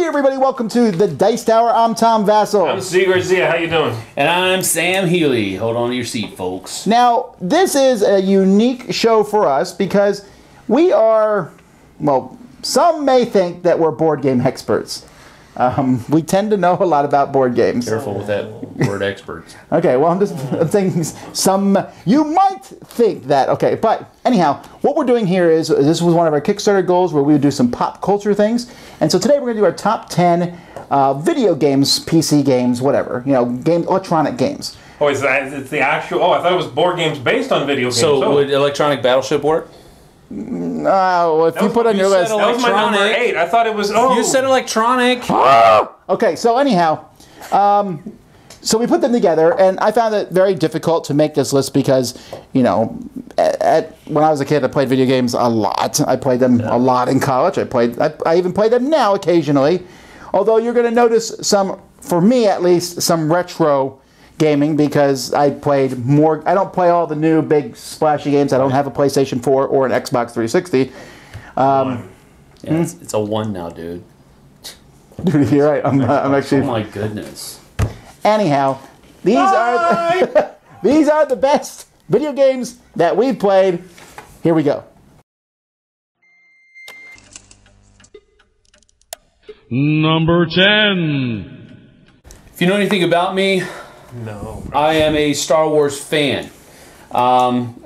everybody, welcome to the Dice Tower. I'm Tom Vasel. I'm Zee Garcia, how you doing? And I'm Sam Healey. Hold on to your seat, folks. Now, this is a unique show for us because we are, well, some may think that we're board game experts. We tend to know a lot about board games. Careful with that word experts. Okay, well, I'm just thinking you might think that. Okay, but anyhow, what we're doing here is, this was one of our Kickstarter goals where we would do some pop culture things. And so today we're going to do our top 10 video games, PC games, whatever, you know, electronic games. Oh, it's the actual, I thought it was board games based on video games. So would Electronic Battleship work? Well, if you put on your list, that was my number 8. I thought it was. Oh, you said electronic. Okay, so anyhow, so we put them together, and I found it very difficult to make this list because, you know, when I was a kid, I played video games a lot. I played them a lot in college. I even play them now occasionally. Although you're going to notice some, for me at least, some retro gaming because I played more. I don't play all the new big splashy games. I don't have a PlayStation 4 or an Xbox 360. Yeah, it's a 1 now, dude. Dude, you're right. I'm actually. Oh my goodness. Anyhow, these are these are the best video games that we've played. Here we go. Number 10. If you know anything about me, no. I am a Star Wars fan.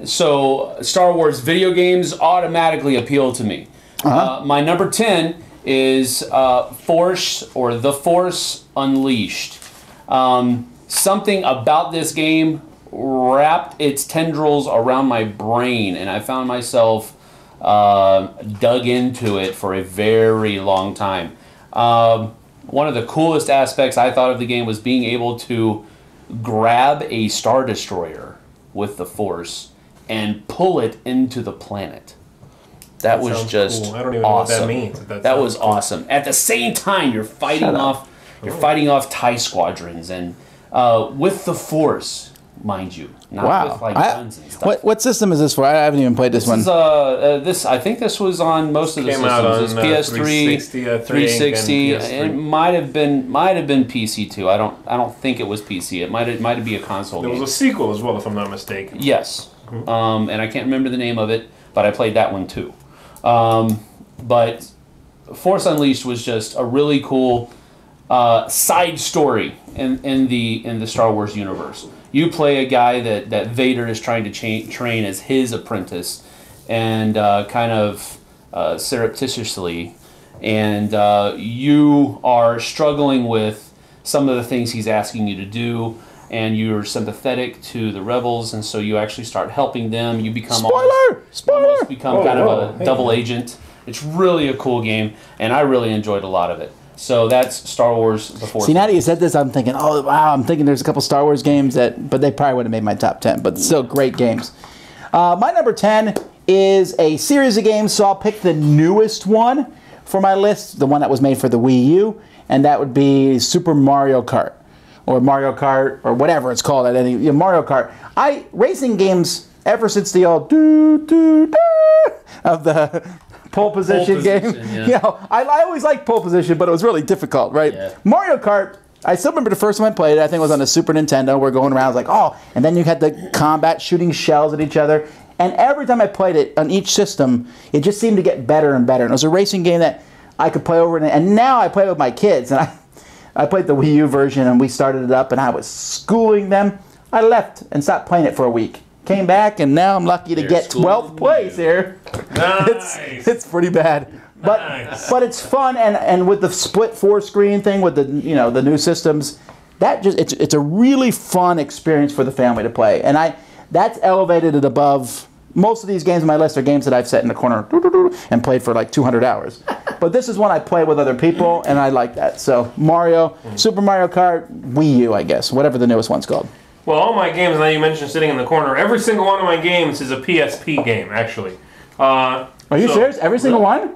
So Star Wars video games automatically appeal to me. My number 10 is Force or The Force Unleashed. Something about this game wrapped its tendrils around my brain, and I found myself dug into it for a very long time. One of the coolest aspects I thought of the game was being able to grab a Star Destroyer with the Force and pull it into the planet. That was just cool. I don't even awesome. know what that means. That was awesome. At the same time, you're fighting off TIE squadrons and with the Force, mind you, not with like guns and stuff. What system is this for? I haven't even played this one. I think this was on most of the systems. It's PS3, 360. It might have been PC too. I don't think it was PC. It might be a console. There was a sequel as well, if I'm not mistaken. Yes, and I can't remember the name of it, but I played that one too. But Force Unleashed was just a really cool side story in the Star Wars universe. You play a guy that Vader is trying to train as his apprentice, and kind of surreptitiously, and you are struggling with some of the things he's asking you to do, and you're sympathetic to the rebels, and so you actually start helping them. You become almost become kind of a double agent. It's really a cool game, and I really enjoyed a lot of it. So that's Star Wars before. See, now that you said this, I'm thinking, oh wow, I'm thinking there's a couple Star Wars games but they probably would have made my top 10. But still, great games. My number 10 is a series of games, so I'll pick the newest one for my list, the one that was made for the Wii U, and that would be Super Mario Kart, or Mario Kart, or whatever it's called. Mario Kart. Racing games ever since the old of the pole position game. Yeah. You know, I always liked pole position, but it was really difficult, right? Yeah. Mario Kart, I still remember the first time I played it. I think it was on the Super Nintendo. We're going around, I was like, oh, and then you had the combat shooting shells at each other. And every time I played it on each system, it just seemed to get better and better. And it was a racing game that I could play over, and now I play with my kids. And I played the Wii U version, and we started it up, and I was schooling them. I left and stopped playing it for a week. Came back, and now I'm lucky to get 12th place here. Nice. It's pretty bad, but it's fun, and with the split 4-screen thing with the the new systems, it's a really fun experience for the family to play, and that's elevated it above. Most of these games on my list are games that I've set in the corner and played for like 200 hours. But this is one I play with other people, and I like that. So Mario, Super Mario Kart, Wii U, I guess, whatever the newest one's called. Well, all my games, now you mentioned sitting in the corner, every single one of my games is a PSP game, actually. Are you serious? Every single one?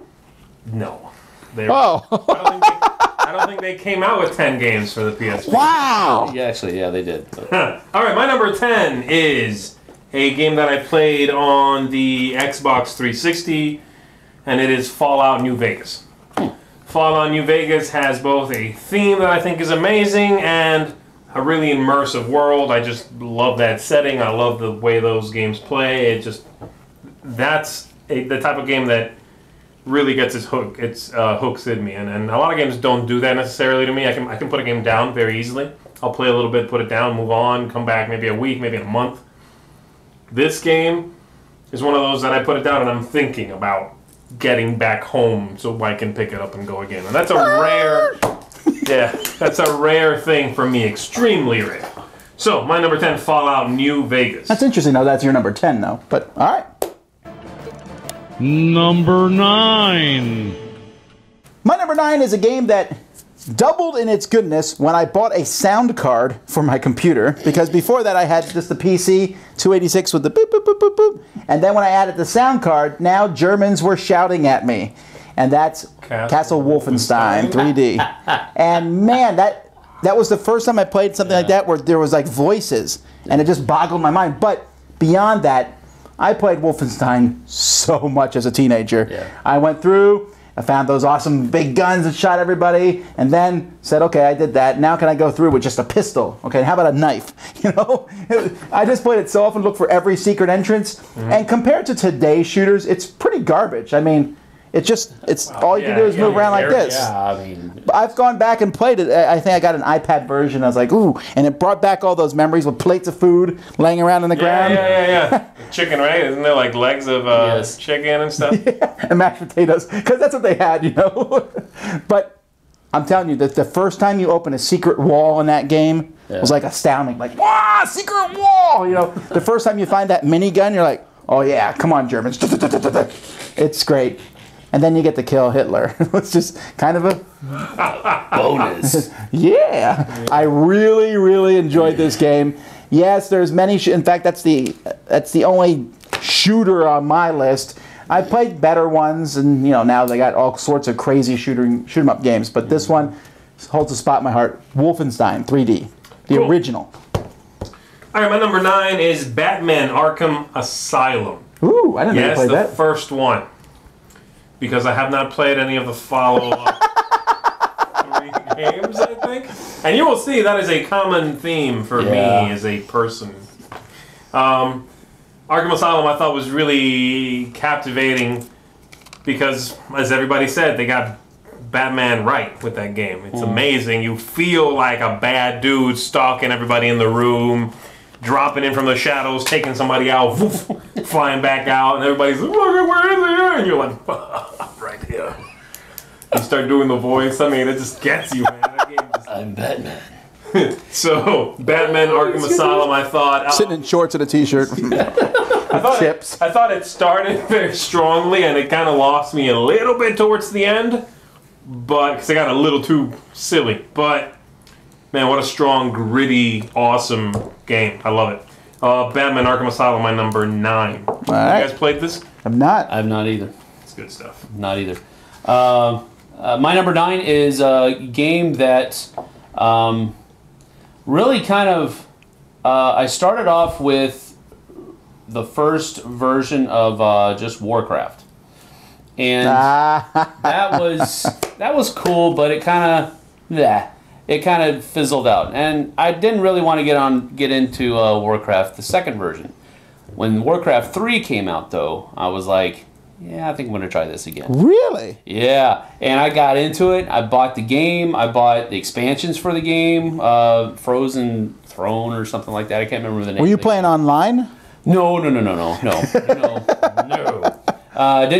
No. I don't think they came out with 10 games for the PSP. Wow! Yeah, actually, yeah, they did. All right, my number 10 is a game that I played on the Xbox 360, and it is Fallout New Vegas. Fallout New Vegas has both a theme that I think is amazing and a really immersive world. I just love that setting. I love the way those games play. That's the type of game that really gets its hook. Hooks in me, and a lot of games don't do that necessarily to me. I can put a game down very easily. I'll play a little bit, put it down, move on, come back maybe a week, maybe in a month. This game is one of those that I put it down and I'm thinking about getting back home so I can pick it up and go again. And that's a rare thing for me, extremely rare. So, my number 10, Fallout New Vegas. That's interesting, though. That's your number 10, though. But, all right. Number 9. My number 9 is a game that doubled in its goodness when I bought a sound card for my computer, because before that I had just the PC 286 with the boop, boop, boop, boop, boop. And then when I added the sound card, now Germans were shouting at me. And that's Castle Wolfenstein 3D. And man, that was the first time I played something like that where there was like voices, and it just boggled my mind. But beyond that, I played Wolfenstein so much as a teenager. Yeah. I went through, I found those awesome big guns and shot everybody, and then said, okay, I did that. Now can I go through with just a pistol? Okay, how about a knife? You know, I just played it so often, looked for every secret entrance. And compared to today's shooters, it's pretty garbage. I mean, it's all you can do is move around like this. Yeah, I mean, I've gone back and played it. I think I got an iPad version. I was like, ooh, and it brought back all those memories with plates of food laying around on the ground. Yeah. Chicken, right? Isn't there like legs of chicken and stuff? Yeah, and mashed potatoes, because that's what they had, you know. But I'm telling you that the first time you open a secret wall in that game was like astounding. Like, wow, secret wall! You know, the first time you find that minigun, you're like, oh yeah, come on, Germans. It's great. And then you get to kill Hitler. It's just kind of a bonus. Yeah. I really, really enjoyed this game. Yes, there's many. In fact, that's the only shooter on my list. I played better ones, and you know now they got all sorts of crazy shoot 'em up games. But this one holds a spot in my heart. Wolfenstein 3D, the original. All right, my number 9 is Batman: Arkham Asylum. Ooh, I didn't know you played that. Yes, the first one. Because I have not played any of the follow-up 3 games, I think. And you will see that is a common theme for me as a person. Arkham Asylum I thought was really captivating because, as everybody said, they got Batman right with that game. It's amazing. You feel like a bad dude stalking everybody in the room, dropping in from the shadows, taking somebody out, woof, flying back out, and everybody's like, where is he? And you're like, right here. You start doing the voice. I mean, it just gets you, man. That game just... I'm Batman. So, Batman Arkham Asylum, I thought... Sitting in shorts and a t-shirt. Chips. I thought it started very strongly, and it kind of lost me a little bit towards the end, but because it got a little too silly. But, man, what a strong, gritty, awesome game. I love it. Batman Arkham Asylum, my number 9. All right. You guys played this? I'm not. I've not either. It's good stuff. Not either. My number 9 is a game that really kind of... I started off with the first version of just Warcraft. And that was cool, but it kind of fizzled out, and I didn't really want to get into Warcraft, the second version. When Warcraft 3 came out, though, I was like, yeah, I think I'm going to try this again. Really? Yeah, and I got into it. I bought the game. I bought the expansions for the game, Frozen Throne or something like that. I can't remember the name. Were you playing online? No. Didn't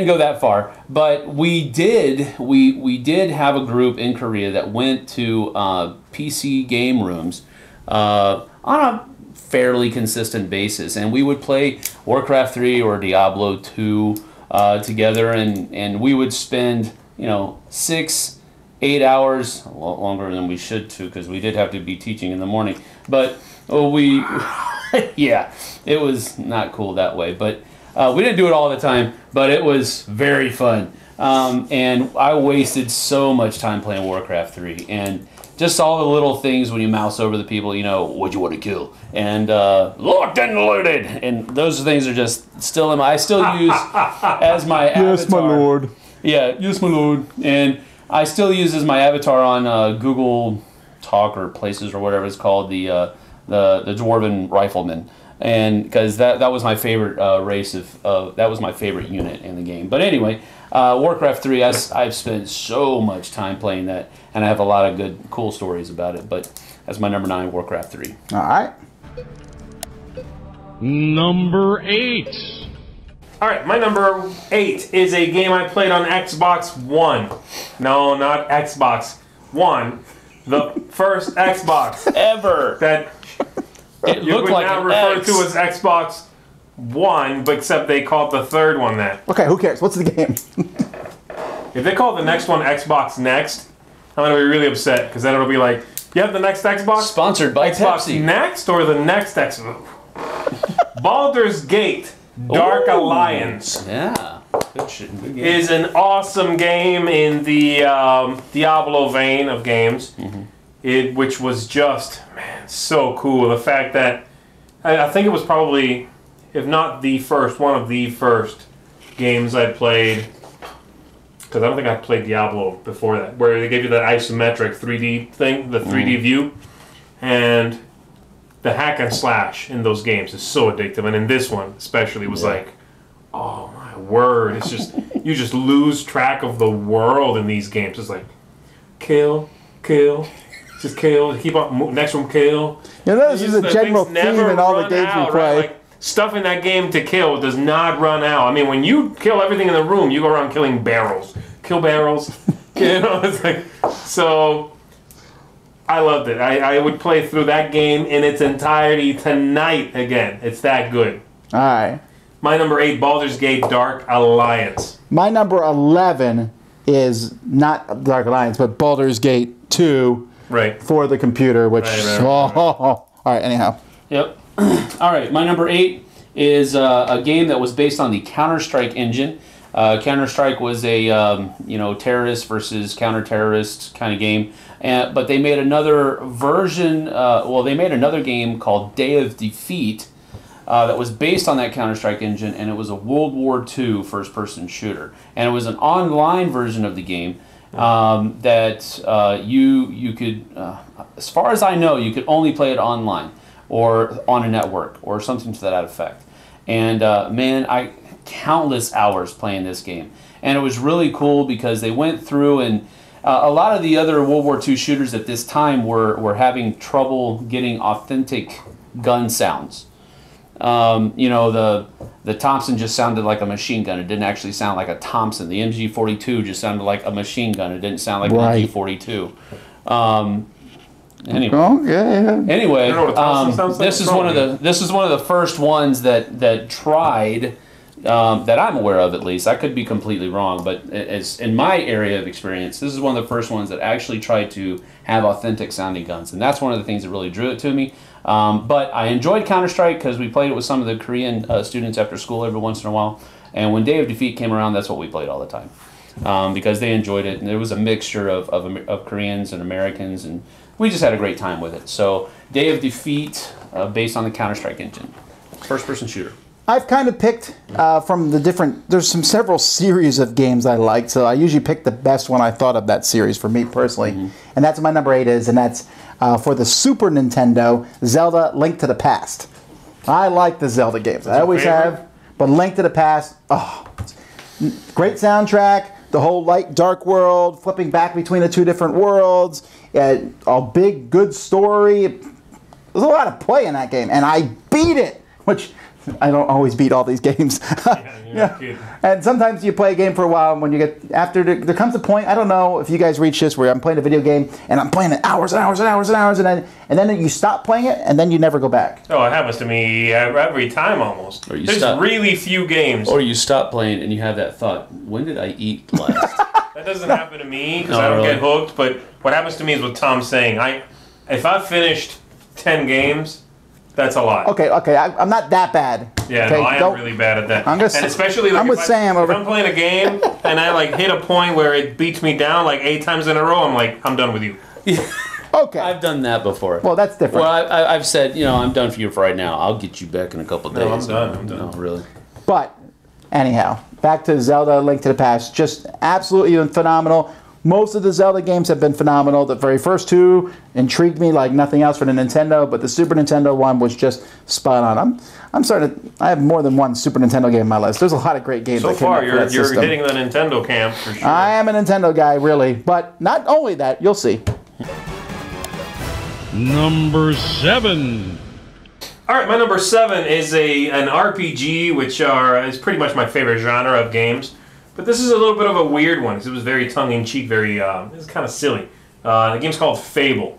go that far, but we did have a group in Korea that went to PC game rooms on a fairly consistent basis, and we would play Warcraft 3 or Diablo 2 together, and we would spend 6-8 hours, a lot longer than we should too, because we did have to be teaching in the morning, but we yeah, it was not cool that way, but we didn't do it all the time, but it was very fun. And I wasted so much time playing Warcraft 3. And just all the little things when you mouse over the people, what you want to kill. And locked and loaded. And those things are just still in my... I still use as my avatar. Yes, my lord. Yeah, yes, my lord. And I still use as my avatar on Google Talk or Places or whatever it's called, the Dwarven Rifleman, and because that was my favorite race that was my favorite unit in the game. But anyway, Warcraft 3, I've spent so much time playing that, and I have a lot of good, cool stories about it. But that's my number 9, Warcraft 3. All right. Number 8. All right, my number 8 is a game I played on Xbox One. No, not Xbox One. The first Xbox Ever. that It you looked would like now an refer X. to as Xbox One, but except they call it the third one that. Okay, who cares? What's the game? If they call the next one Xbox Next, I'm going to be really upset, because then it'll be like, you have the next Xbox? Sponsored by Xbox Pepsi. Next or the next Xbox? Baldur's Gate Dark Ooh. Alliance Yeah. Good shit. Good game. is an awesome game in the Diablo vein of games, which was just, man, so cool. The fact that, I think it was probably, if not the first, one of the first games I played, because I don't think I played Diablo before that, where they gave you that isometric 3D thing, the 3D view, and the hack and slash in those games is so addictive, and in this one especially was like, oh my word, it's just, you just lose track of the world in these games. It's like, kill, just kill, keep on, next one, kill. You know, this is a general theme in all the games we play. Right? Like, stuff in that game to kill does not run out. I mean, when you kill everything in the room, you go around killing barrels. Kill barrels. You know, it's like, so I loved it. I would play through that game in its entirety tonight again. It's that good. All right. My number 8, Baldur's Gate Dark Alliance. My number 11 is not Dark Alliance, but Baldur's Gate 2 Right. for the computer, which... Right. All right, anyhow. Yep. All right, my number 8 is a game that was based on the Counter-Strike engine. Counter-Strike was a terrorist versus counter-terrorist kind of game, but they made another version. They made another game called Day of Defeat that was based on that Counter-Strike engine, and it was a World War II first-person shooter, and it was an online version of the game that you could, as far as I know, you could only play it online or on a network or something to that effect. And man, I countless hours playing this game, and it was really cool because they went through and a lot of the other World War II shooters at this time were having trouble getting authentic gun sounds. The Thompson just sounded like a machine gun. It didn't actually sound like a Thompson. The MG42 just sounded like a machine gun. It didn't sound like an MG42. Anyway, I don't know what Thompson sounds like. this is one of the first ones that tried, that I'm aware of at least. I could be completely wrong, but as in my area of experience, this is one of the first ones that actually tried to have authentic sounding guns, and that's one of the things that really drew it to me. But I enjoyed Counter-Strike because we played it with some of the Korean students after school every once in a while, and when Day of Defeat came around, that's what we played all the time because they enjoyed it, and there was a mixture of Koreans and Americans, and we just had a great time with it. So Day of Defeat, based on the Counter-Strike engine, first-person shooter. I've kind of picked from the different... There's several series of games I liked, so I usually pick the best one I thought of that series for me personally. And that's what my number 8 is, and that's for the Super Nintendo, Zelda Link to the Past. I like the Zelda games. I always have, but Link to the Past, great soundtrack, the whole light dark world, flipping back between the two different worlds, a big good story. There's a lot of play in that game, and I beat it, which I don't always beat all these games. And sometimes you play a game for a while, and when you get after there comes a point, I don't know if you guys reach this, where I'm playing a video game and I'm playing it hours and hours and hours and hours, and then you stop playing it, and then you never go back. Oh, it happens to me every time almost. There's really few games. Or you stop playing and you have that thought, when did I eat last? That doesn't happen to me because I don't get hooked. But what happens to me is what Tom's saying. If I've finished 10 games, that's a lot. Okay, I'm not that bad. Yeah, okay? no, I am really bad at that. And especially I'm with Sam over. If I'm playing a game and I hit a point where it beats me down 8 times in a row, I'm like, I'm done with you. Okay. I've done that before. Well, that's different. Well, I've said, I'm done for you for right now. I'll get you back in a couple days. No, I'm done. No, really. But anyhow, back to Zelda Link to the Past. Just absolutely phenomenal. Most of the Zelda games have been phenomenal. The very first two intrigued me like nothing else for the Nintendo, but the Super Nintendo one was just spot on. I'm starting to. I have more than one Super Nintendo game on my list. There's a lot of great games. So that came far, out for that you're system. hitting the Nintendo camp for sure. I am a Nintendo guy, really, but not only that. You'll see. Number 7. All right, my number 7 is an RPG, which is pretty much my favorite genre of games. But this is a little bit of a weird one, because it was very tongue-in-cheek, very, it was kind of silly. The game's called Fable,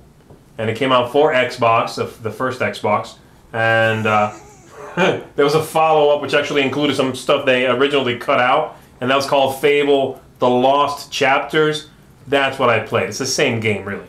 and it came out for Xbox, the first Xbox, and there was a follow-up which actually included some stuff they originally cut out, and that was called Fable: The Lost Chapters. That's what I played. It's the same game, really.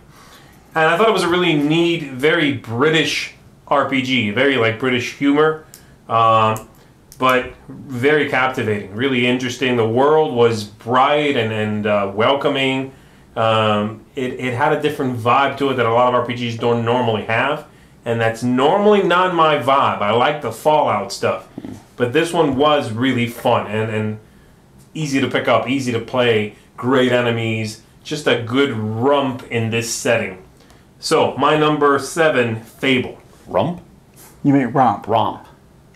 And I thought it was a really neat, very British RPG, very like British humor, but very captivating, really interesting. The world was bright and welcoming. It had a different vibe to it that a lot of RPGs don't normally have, and that's normally not my vibe. I like the Fallout stuff, but this one was really fun and easy to pick up, easy to play, great enemies, just a good rump in this setting. So, my number 7, Fable. Rump? You mean romp? Romp.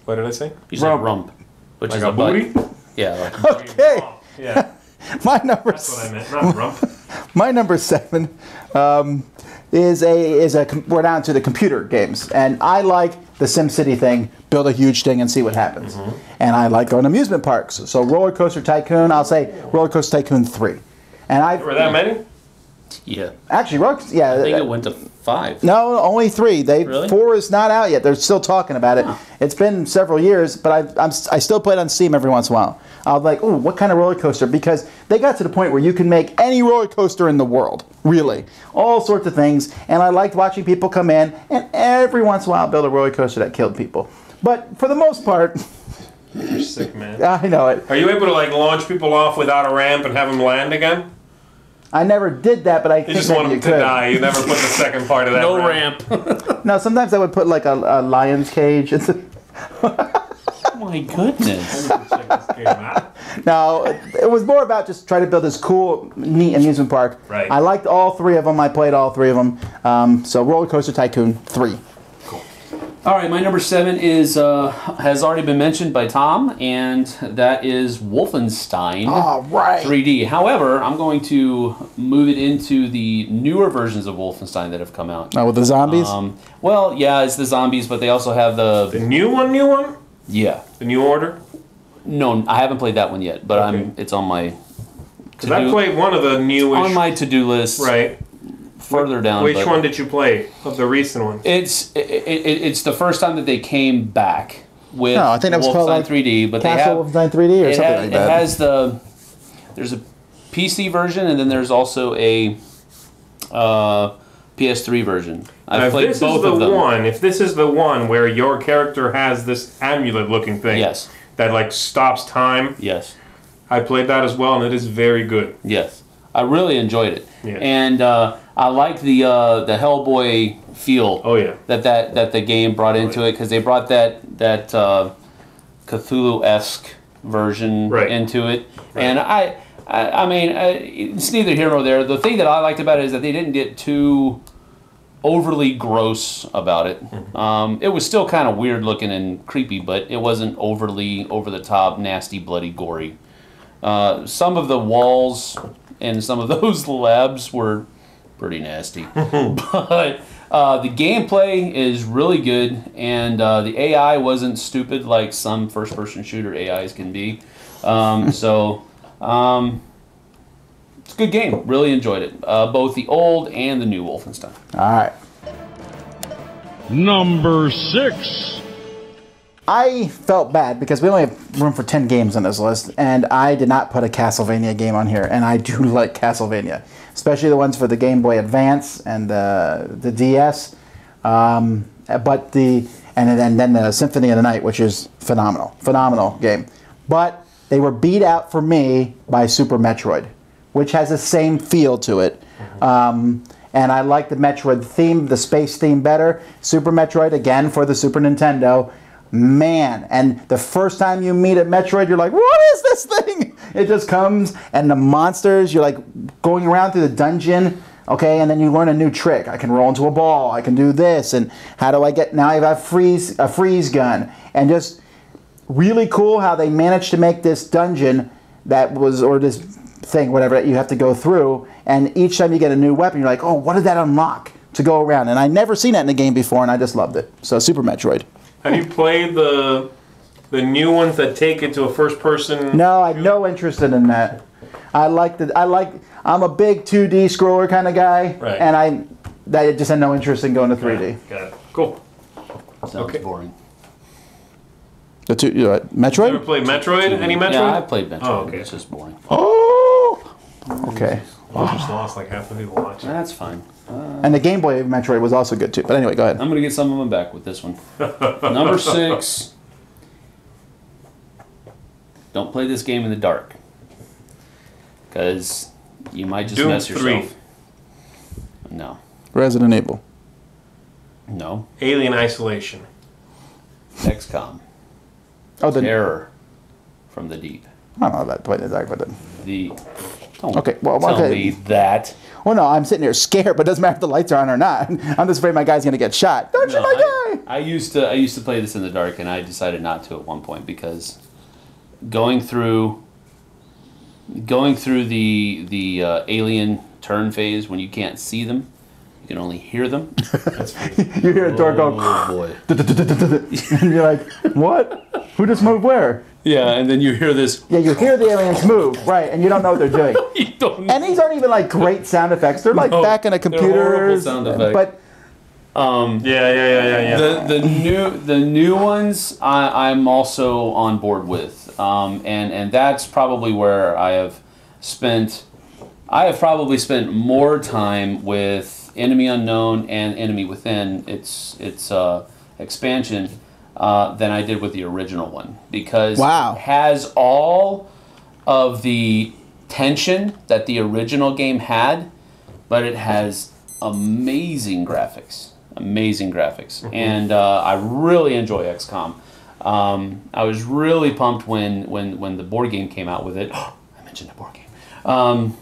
What did I say? You said rump, which Like is a butt. booty? Yeah. Like, Okay. Yeah, My number. that's what I meant, not rump. My number 7 is a. We're down to the computer games, and I like the SimCity thing. Build a huge thing and see what happens. And I like going to amusement parks. So Roller Coaster Tycoon, I'll say Roller Coaster Tycoon 3. And I Were that many? yeah. actually I think it went to 5. No, only 3. Really? 4 is not out yet. They're still talking about it. Huh. It's been several years, but I still play it on Steam every once in a while. I was like, ooh, what kind of roller coaster? Because they got to the point where you can make any roller coaster in the world, really. All sorts of things. And I liked watching people come in and every once in a while build a roller coaster that killed people. But for the most part, You're sick, man. I know it. Are you able to like launch people off without a ramp and have them land again? I never did that, but I You think just maybe want them you to could. die. You never put the second part of that No ramp. ramp. No, sometimes I would put like a lion's cage. Oh my goodness. Check this game out. No, it was more about just trying to build this cool, neat amusement park. Right. I liked all 3 of them. I played all 3 of them. So Roller Coaster Tycoon 3. All right, my number 7 is has already been mentioned by Tom, and that is Wolfenstein All right. 3D. However, I'm going to move it into the newer versions of Wolfenstein that have come out. Oh, with the zombies? Well, yeah, it's the zombies, but they also have The new one? yeah. The New Order? No, I haven't played that one yet, but Okay. it's on my Because I played one of the newish. on my to-do list. Right. Further down. Which but one did you play of the recent ones? It's the first time that they came back with No, I think that was called, Wolfenstein like, 3D, but they have Castle Wolfenstein 3D or it something has, like that. It has there's a PC version and then there's also a PS3 version. I've played both of them. If this is the one where your character has this amulet-looking thing, Yes. that like stops time, Yes. I played that as well, and it is very good. Yes. I really enjoyed it. Yeah. And I like the Hellboy feel Oh yeah. that the game brought into it because they brought that Cthulhu-esque version Right. into it. And I mean, it's neither here nor there. The thing that I liked about it is that they didn't get too overly gross about it. It was still kind of weird looking and creepy, but it wasn't overly over the top, nasty, bloody, gory. Some of the walls and some of those labs were pretty nasty. But the gameplay is really good, and the AI wasn't stupid like some first-person shooter AIs can be. It's a good game. Really enjoyed it. Both the old and the new Wolfenstein. All right. Number 6. I felt bad because we only have room for 10 games on this list, and I did not put a Castlevania game on here, and I do like Castlevania, especially the ones for the Game Boy Advance and the DS, and then the Symphony of the Night, which is phenomenal game. But they were beat out for me by Super Metroid, which has the same feel to it. And I like the Metroid theme, the space theme better. Super Metroid, again, for the Super Nintendo. Man, and the first time you meet a Metroid, you're like, what is this thing? It just comes, and the monsters, you're like going around through the dungeon, okay, and then you learn a new trick. I can roll into a ball, I can do this, and how do I get, now I have a freeze gun. And just really cool how they managed to make this dungeon that was, or this thing, whatever, that you have to go through, and each time you get a new weapon, you're like, oh, what did that unlock to go around? And I'd never seen that in a game before, and I just loved it. So Super Metroid. Have you played the new ones that take it to a first-person? No, I have no interest in that. I'm a big 2D scroller kind of guy, right. And I just had no interest in going to 3D. Yeah, got it. Cool. Sounds boring. The Metroid? You ever played Metroid? Any Metroid? Yeah, I played Metroid. Oh, okay. It's just boring. Oh! Okay. I just lost like half the people watching. That's fine. And the Game Boy Metroid was also good too. But anyway, go ahead. I'm going to get some of them back with this one. Number 6. Don't play this game in the dark. Because you might just Doom mess 3. yourself. No. Resident Evil. No. Alien Isolation. XCOM. Oh, the Terror from the Deep. I don't know about playing in the dark, but then. Don't Okay, well, tell me that. Well, no, I'm sitting here scared, but it doesn't matter if the lights are on or not. I'm just afraid my guy's gonna get shot. Don't shoot my guy! I used to play this in the dark, and I decided not to at one point because going through the alien turn phase when you can't see them, you can only hear them. That's funny. You hear a door go. Oh boy! And you're like, what? Who just moved where? Yeah, and then you hear this. Yeah, you hear the aliens move, right? And you don't know what they're doing. You don't know. And these aren't even like great sound effects. They're like back in a computer. horrible sound effects. But Yeah. The new ones I'm also on board with, and that's probably where I have probably spent more time with Enemy Unknown and Enemy Within its expansion than I did with the original one, because it has all of the tension that the original game had, but it has amazing graphics. And I really enjoy XCOM. I was really pumped when the board game came out with it. I mentioned the board game.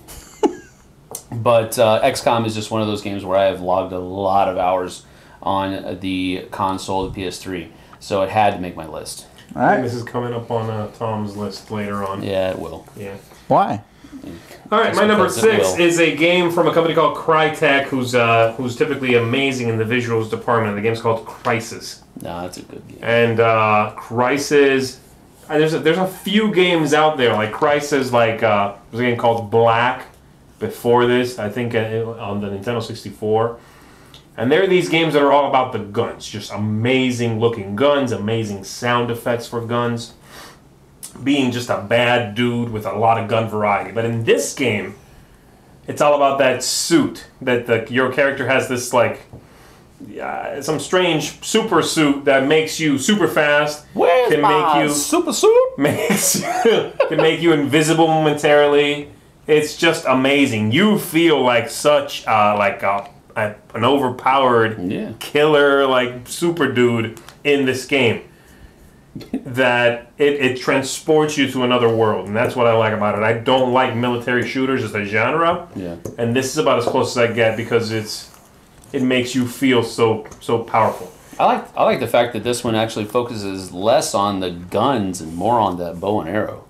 But XCOM is just one of those games where I have logged a lot of hours on the console, the PS3. So it had to make my list. all right. This is coming up on Tom's list later on. Yeah, it will. Yeah. Why? All right, my number 6 is a game from a company called Crytek, who's typically amazing in the visuals department. The game's called Crysis. No, that's a good game. And Crysis, there's a few games out there like Crysis, like there's a game called Black before this, I think on the Nintendo 64. And there are these games that are all about the guns, just amazing looking guns, amazing sound effects for guns, being just a bad dude with a lot of gun variety. But in this game, it's all about that suit that your character has, this like some strange super suit that makes you super fast. Where's my super suit? Can make you invisible momentarily. It's just amazing. You feel like such an overpowered killer, like super dude in this game, that it transports you to another world, and that's what I like about it. I don't like military shooters as a genre, and this is about as close as I get because it makes you feel so powerful. I like the fact that this one actually focuses less on the guns and more on that bow and arrow.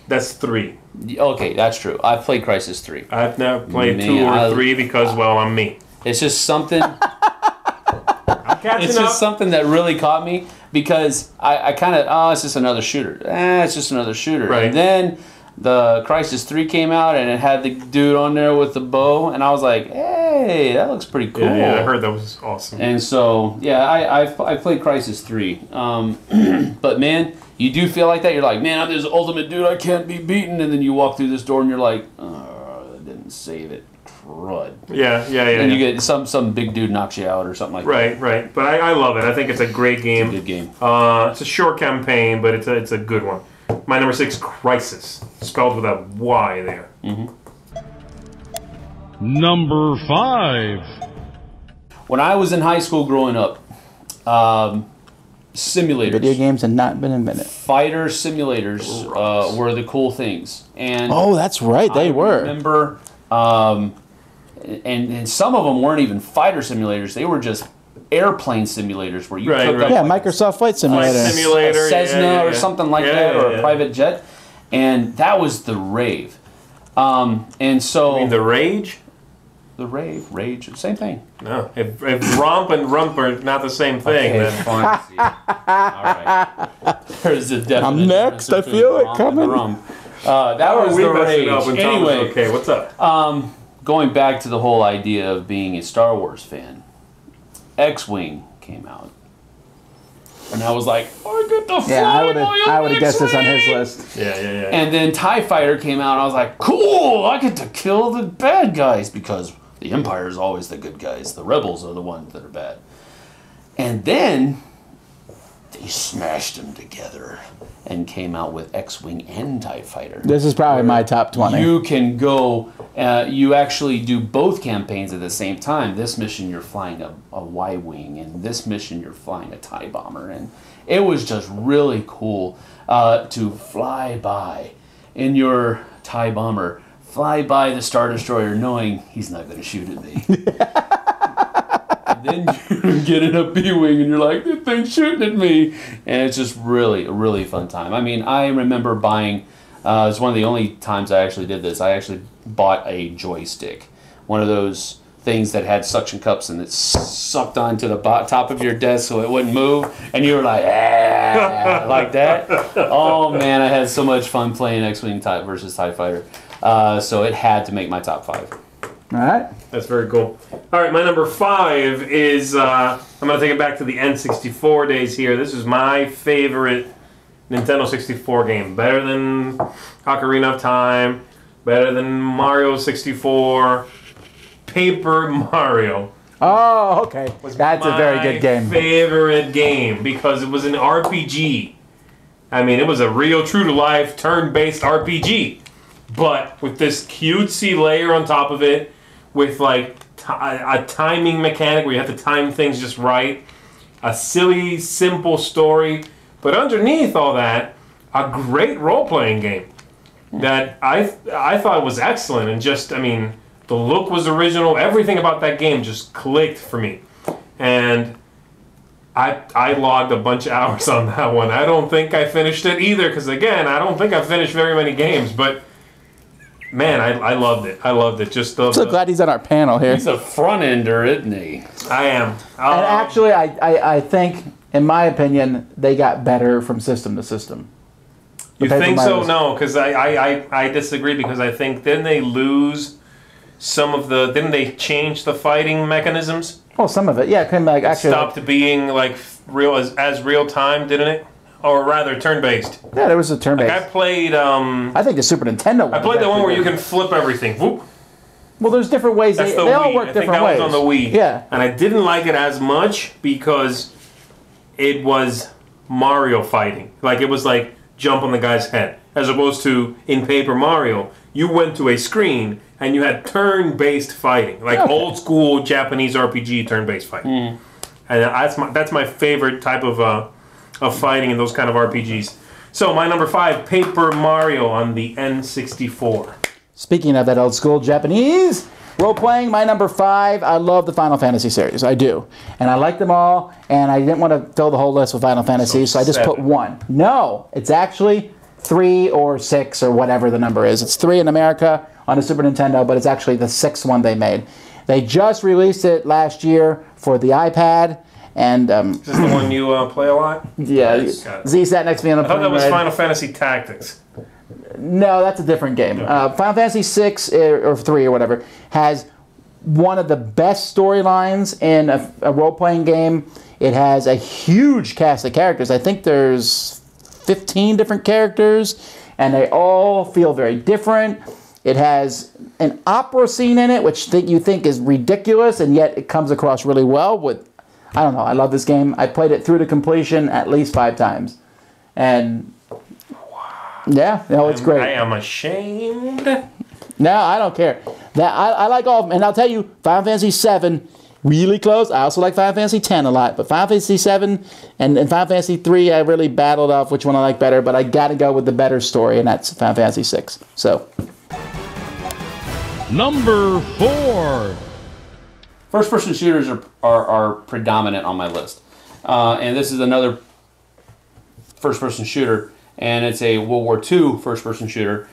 That's 3. Okay, that's true. I've played Crysis 3. I've never played 2 or 3 because, well, I'm me. It's just something. It's just something that really caught me because I kind of, it's just another shooter. It's just another shooter. Right. And then the Crysis 3 came out and it had the dude on there with the bow, and I was like, hey, that looks pretty cool. Yeah, I heard that was awesome. And so, yeah, I played Crysis 3. But man, you do feel like that. You're like, man, I'm this ultimate dude. I can't be beaten. And then you walk through this door and you're like, oh, that didn't save it. Crud. Yeah. And you get some big dude knocks you out or something like that. Right. But I love it. I think it's a great game. It's a good game. It's a short campaign, but it's a good one. My number 6, Crysis, spelled with a Y there. Number 5. When I was in high school growing up, simulators. Video games had not been invented. Fighter simulators were the cool things. And that's right, they were. I remember, and some of them weren't even fighter simulators. They were just airplane simulators where you took up Microsoft Flight Simulator, a Cessna or something like that, or a private jet, and that was the rave. And so you mean the rage? The rage, same thing. No, if romp and rump are not the same thing, okay, then fine. All right. There's a definite I'm next. I feel it coming. That was the rage. Anyway, okay, what's up? Going back to the whole idea of being a Star Wars fan, X-Wing came out. And I was like, I get to fly I would have guessed this on his list. Yeah. And then TIE Fighter came out, and I was like, cool, I get to kill the bad guys, because the Empire is always the good guys. The rebels are the ones that are bad. And then they smashed them together and came out with X-Wing and TIE Fighter. This is probably my top 20. You can go, you actually do both campaigns at the same time. This mission you're flying a Y-Wing, and this mission you're flying a TIE Bomber. And it was just really cool to fly by in your TIE Bomber, fly by the Star Destroyer knowing he's not going to shoot at me. Then you get in a B-Wing and you're like, this thing's shooting at me. And it's just really, a really fun time. I mean, I remember buying, it's one of the only times I actually did this, I actually bought a joystick. One of those things that had suction cups and it sucked onto the top of your desk so it wouldn't move. And you were like, like that. Oh man, I had so much fun playing X-Wing versus TIE Fighter. So it had to make my top 5. All right. That's very cool. All right, my number 5 is, I'm going to take it back to the N64 days here. This is my favorite Nintendo 64 game. Better than Ocarina of Time, better than Mario 64, Paper Mario. Oh, okay. That's a very good game. My favorite game because it was an RPG. I mean, it was a real true-to-life turn-based RPG. But with this cutesy layer on top of it, with like a timing mechanic where you have to time things just right, a silly, simple story, but underneath all that, a great role-playing game that I thought was excellent, and just, I mean, the look was original, everything about that game just clicked for me. And I logged a bunch of hours on that one. I don't think I finished it either, because again, I don't think I finished very many games, but man, I loved it. I loved it. Just I'm so glad he's on our panel here. He's a front-ender, isn't he? I am. And actually, I think, in my opinion, they got better from system to system. You think so? No, because I disagree, because I think didn't they lose some of the... Didn't they change the fighting mechanisms? Oh, some of it. Yeah, it kind of like actually... stopped being like real as real time, didn't it? Or rather, turn-based. Yeah, there was a turn-based. Like I played... I think the Super Nintendo one. I played the one where you can flip everything. Whoop. Well, there's different ways. That's They the all Wii. work I think different ways. that was on the Wii. Yeah. And I didn't like it as much because it was Mario fighting. Like, it was like jump on the guy's head. As opposed to, in Paper Mario, you went to a screen and you had turn-based fighting. Like old-school Japanese RPG turn-based fighting. And that's my favorite type of fighting in those kind of RPGs. So my number 5, Paper Mario on the N64. Speaking of that old school Japanese role-playing, my number 5, I love the Final Fantasy series. I do. And I like them all, and I didn't want to fill the whole list with Final Fantasy, so I just put 1. No, it's actually 3 or 6 or whatever the number is. It's 3 in America on the Super Nintendo, but it's actually the 6th one they made. They just released it last year for the iPad. And is this the one you play a lot? Yeah, Z sat next to me on the plane. I thought that was Final Fantasy Tactics. No, that's a different game. Final Fantasy 6 or 3 or whatever has one of the best storylines in a role-playing game. It has a huge cast of characters. I think there's 15 different characters, and they all feel very different. It has an opera scene in it, which you think is ridiculous, and yet it comes across really well with... I don't know. I love this game. I played it through to completion at least 5 times. And, yeah, no, it's great. I am ashamed. No, I don't care. I like all of them. And I'll tell you, Final Fantasy VII really close. I also like Final Fantasy X a lot, but Final Fantasy VII and Final Fantasy III, I really battled off which one I like better, but I got to go with the better story, and that's Final Fantasy VI. So, Number 4. First-person shooters are predominant on my list. And this is another first-person shooter, and it's a World War II first-person shooter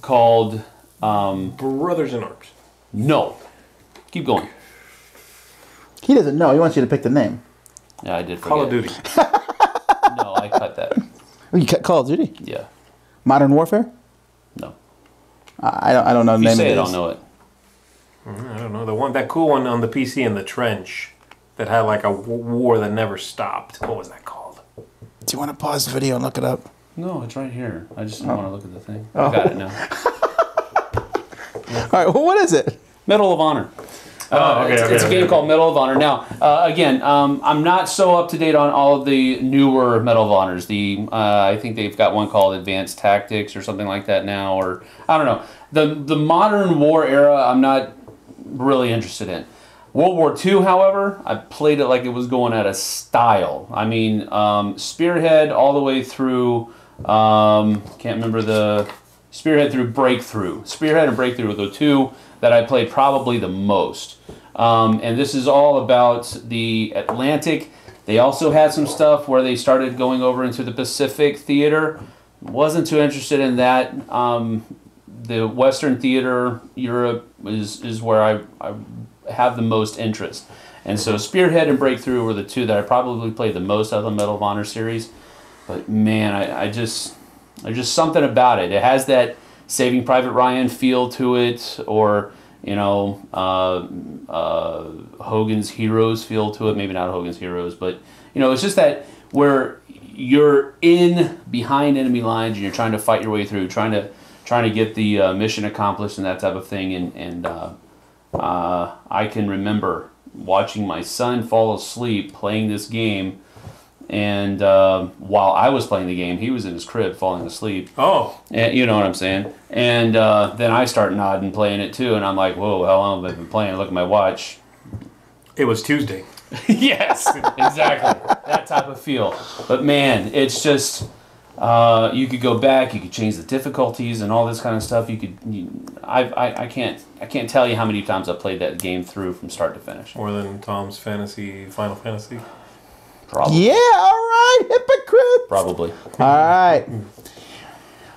called... Brothers in Arms. No. Keep going. he doesn't know. He wants you to pick the name. Yeah, I did forget. Call of Duty. No, I cut that. Oh, you cut Call of Duty? Yeah. Modern Warfare? No. I don't know the If you name say of it, this. I'll know it. I don't know. That cool one on the PC in the trench that had like a war that never stopped. What was that called? Do you want to pause the video and look it up? No, it's right here. I just didn't want to look at the thing. I got it now. All right, well, what is it? Medal of Honor. It's a game called Medal of Honor. Now, again, I'm not so up to date on all of the newer Medal of Honors. I think they've got one called Advanced Tactics or something like that now, or I don't know. The modern war era, I'm not really interested in. World War II, however, I played it like it was going out of style. I mean, Spearhead all the way through. Can't remember the Spearhead through Breakthrough. Spearhead and Breakthrough were the two that I played probably the most. And this is all about the Atlantic. They also had some stuff where they started going over into the Pacific theater. Wasn't too interested in that. The Western theater, Europe, is where I have the most interest. And so Spearhead and Breakthrough were the two that I probably played the most out of the Medal of Honor series. But man, there's just something about it. It has that Saving Private Ryan feel to it, or Hogan's Heroes feel to it. Maybe not Hogan's Heroes, but it's just that where you're in behind enemy lines and you're trying to fight your way through, trying to get the mission accomplished and that type of thing. And I can remember watching my son fall asleep playing this game. And while I was playing the game, he was in his crib falling asleep. Oh. And, you know what I'm saying? And then I start nodding, playing it too, and I'm like, whoa, how long have I been playing? I look at my watch. It was Tuesday. Yes, exactly. That type of feel. But man, it's just, you could go back, you could change the difficulties and all this kind of stuff. I can't tell you how many times I played that game through from start to finish. More than Tom's Final Fantasy. Probably. Yeah, all right, hypocrite. Probably. All right.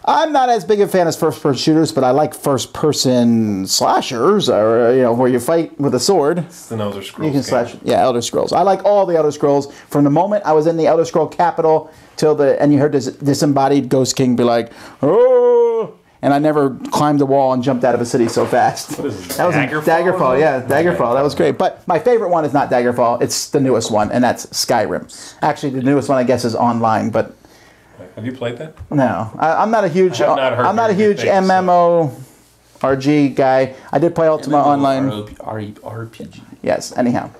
I'm not as big a fan as first-person shooters, but I like first-person slashers, or where you fight with a sword. It's an Elder Scrolls. You can slash. Yeah, Elder Scrolls. I like all the Elder Scrolls. From the moment I was in the Elder Scroll capital and you heard this disembodied Ghost King be like, "Oh!" And I never climbed the wall and jumped out of a city so fast. What is it, that was Daggerfall, yeah, Daggerfall. That was great. But my favorite one is not Daggerfall. It's the newest one, and that's Skyrim. Actually, the newest one, I guess, is online. But have you played that? no, I'm not a huge. I'm not a huge MMORG guy. I did play Ultima Online. RPG. Yes. Anyhow,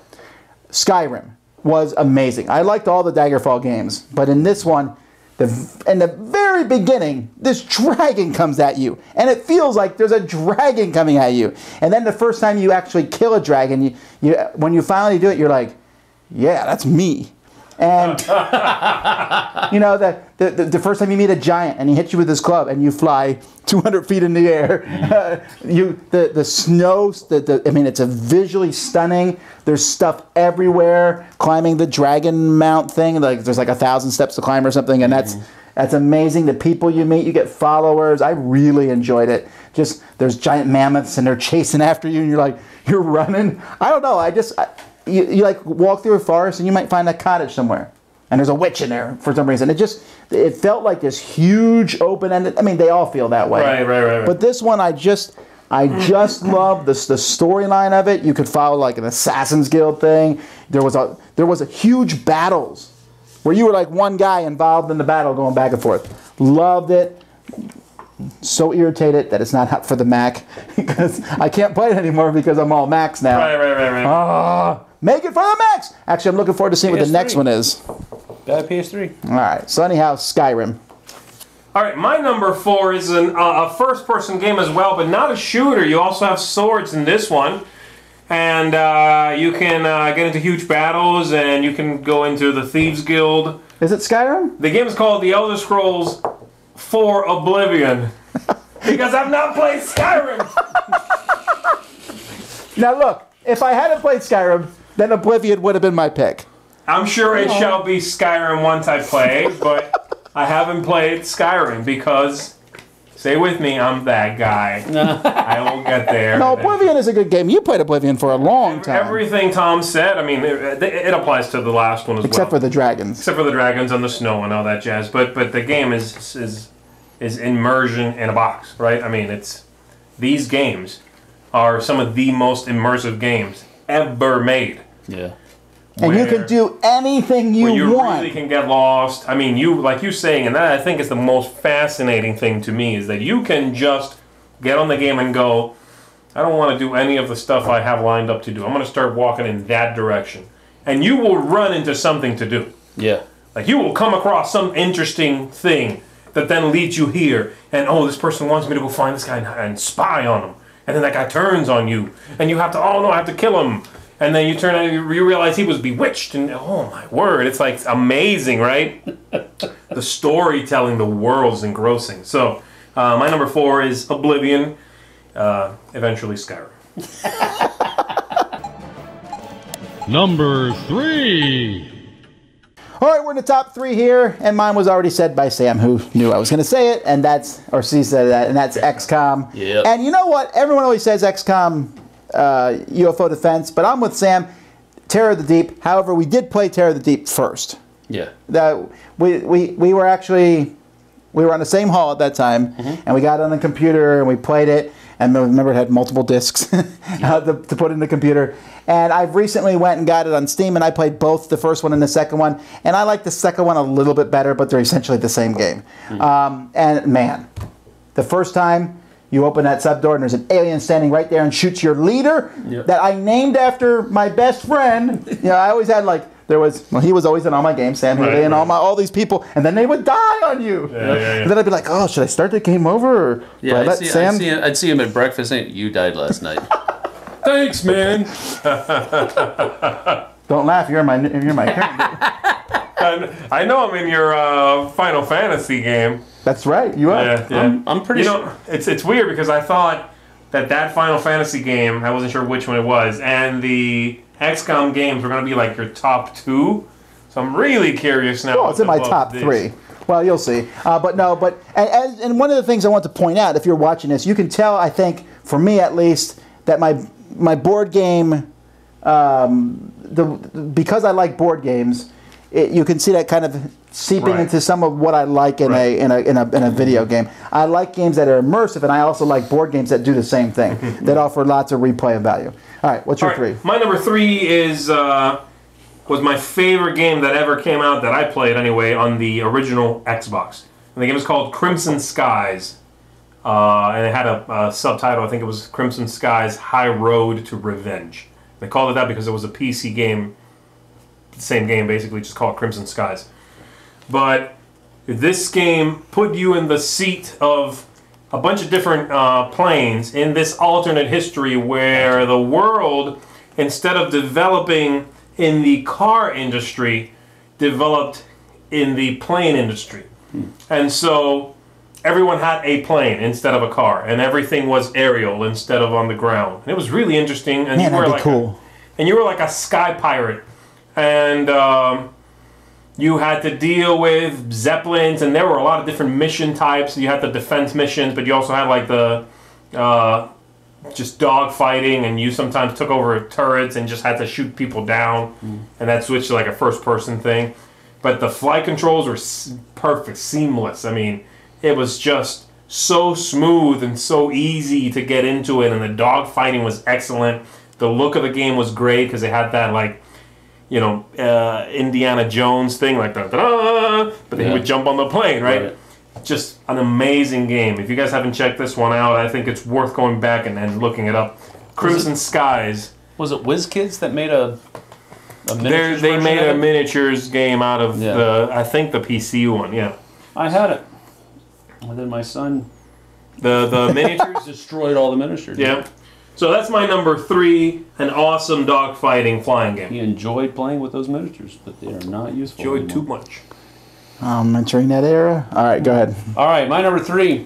Skyrim was amazing. I liked all the Daggerfall games, but in this one, in the very beginning, this dragon comes at you, and it feels like there's a dragon coming at you. And then the first time you actually kill a dragon, when you finally do it, you're like, yeah, that's me. And the first time you meet a giant and he hits you with his club and you fly 200 feet in the air, the snow, it's a visually stunning. There's stuff everywhere. Climbing the dragon mount thing, like there's like 1,000 steps to climb or something, and that's amazing. The people you meet, you get followers. I really enjoyed it. Just there's giant mammoths and they're chasing after you, and you're running. I don't know. You like walk through a forest and you might find a cottage somewhere, and there's a witch in there for some reason. It felt like this huge open-ended. I mean, they all feel that way. Right. But this one, I just love the storyline of it. You could follow like an Assassin's Guild thing. There was a huge battles where you were like one guy involved in the battle going back and forth. Loved it. So irritated that it's not out for the Mac because I can't play it anymore because I'm all Macs now. Right. Make it for the Macs. Actually, I'm looking forward to seeing what the next one is. Got a PS3. All right. So anyhow, Skyrim. All right, my number 4 is a first-person game as well, but not a shooter. You also have swords in this one. And you can get into huge battles, and you can go into the Thieves Guild. Is it Skyrim? The game is called The Elder Scrolls 4 Oblivion. Because I've not played Skyrim. Now look, if I hadn't played Skyrim, then Oblivion would have been my pick. I'm sure it shall be Skyrim once I play, but I haven't played Skyrim because, stay with me, I'm that guy. I will get there. No, Oblivion is a good game. You played Oblivion for a long time. Everything Tom said, I mean, it applies to the last one as well. Except for the dragons. Except for the dragons and the snow and all that jazz. But the game is immersion in a box, right? I mean, these games are some of the most immersive games ever made. Yeah. And you can do anything you want. You really can get lost. I mean, like you saying, and that I think is the most fascinating thing to me, is that you can just get on the game and go, I don't want to do any of the stuff I have lined up to do. I'm going to start walking in that direction. And you will run into something to do. Yeah. Like you will come across some interesting thing that then leads you here. And, oh, this person wants me to go find this guy and spy on him. And then that guy turns on you. And you have to, oh no, I have to kill him. And then you turn and you realize he was bewitched, and oh my word, it's like amazing, right? The storytelling, the world's engrossing. So, my number 4 is Oblivion, eventually Skyrim. Number 3. All right, we're in the top 3 here, and mine was already said by Sam, who knew I was going to say it, and she said that, and that's XCOM. Yep. And you know what? Everyone always says XCOM. UFO Defense, but I'm with Sam. Terror of the Deep. However, we did play Terror of the Deep first. Yeah. We were on the same hall at that time, and we got on the computer and we played it. And remember, it had multiple discs to put in the computer. And I've recently went and got it on Steam, and I played both the first one and the second one. And I like the second one a little bit better, but they're essentially the same game. And man, the first time. You open that sub door and there's an alien standing right there and shoots your leader that I named after my best friend. You know, I always had he was always in all my games, Sam Healey, and all these people, and then they would die on you. And then I'd be like, oh, should I start the game over? Or I'd see him at breakfast saying, you died last night. Thanks, man. Don't laugh, you're my I know I'm in your Final Fantasy game. That's right, you are. Yeah. I'm pretty sure. It's weird because I thought that Final Fantasy game, I wasn't sure which one it was, and the XCOM games were going to be like your top 2. So I'm really curious now. Well, it's in my top 3. Well, you'll see. And one of the things I want to point out, if you're watching this, you can tell, I think, for me at least, that my board game, because I like board games, you can see that kind of seeping into some of what I like in a video game. I like games that are immersive, and I also like board games that do the same thing, that offer lots of replay value. All right, what's your 3? My number 3 was my favorite game that ever came out, that I played anyway, on the original Xbox. And the game is called Crimson Skies. And it had a subtitle, I think it was Crimson Skies High Road to Revenge. They called it that because it was a PC game. Same game, basically, just called Crimson Skies. But this game put you in the seat of a bunch of different planes in this alternate history where the world, instead of developing in the car industry, developed in the plane industry. And so everyone had a plane instead of a car, and everything was aerial instead of on the ground. And it was really interesting. And man, that'd be cool. And you were like a sky pirate. And you had to deal with Zeppelins, and there were a lot of different mission types. You had the defense missions, but you also had like the just dog fighting, and you sometimes took over turrets and just had to shoot people down, and that switched to like a first-person thing. But the flight controls were perfect, seamless. I mean, it was just so smooth and so easy to get into it, and the dog fighting was excellent. The look of the game was great because it had that like, you know, Indiana Jones thing, like da-da-da, but then he would jump on the plane, right? Just an amazing game. If you guys haven't checked this one out, I think it's worth going back and looking it up. Crimson Skies. Was it WizKids that made a miniatures They made a miniatures game out of I think the PC one, I had it. And then my son the miniatures destroyed all the miniatures. Yeah. So that's my number 3, an awesome dogfighting flying game. He enjoyed playing with those miniatures, but they are not useful Enjoyed too anymore. much. I'm entering that era. All right, go ahead. All right, my number 3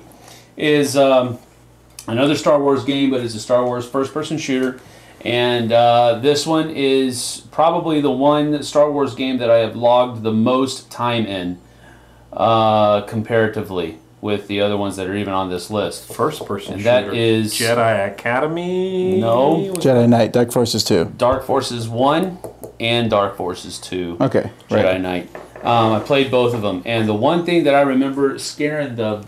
is another Star Wars game, but it's a Star Wars first-person shooter. And this one is probably the one Star Wars game that I have logged the most time in, comparatively, with the other ones that are even on this list. First-person shooter. That is Jedi Academy? No. Jedi Knight, Dark Forces 2. Dark Forces 1 and Dark Forces 2. Okay, Jedi right. Knight. I played both of them. And the one thing that I remember scaring the...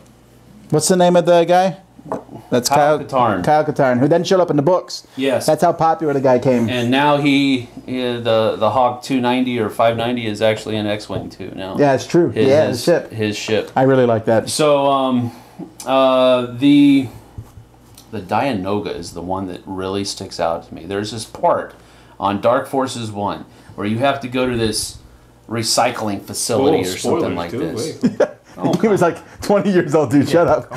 What's the name of the guy? That's Kyle Katarn. Kyle Katarn, who then showed up in the books. Yes. That's how popular the guy came. And now the Hawk 290 or 590 is actually an X-Wing too now. Yeah, it's true. His ship. His ship. I really like that. So the Dianoga is the one that really sticks out to me. There's this part on Dark Forces 1 where you have to go to this recycling facility or something like this. He was like 20 years old, dude. Shut up.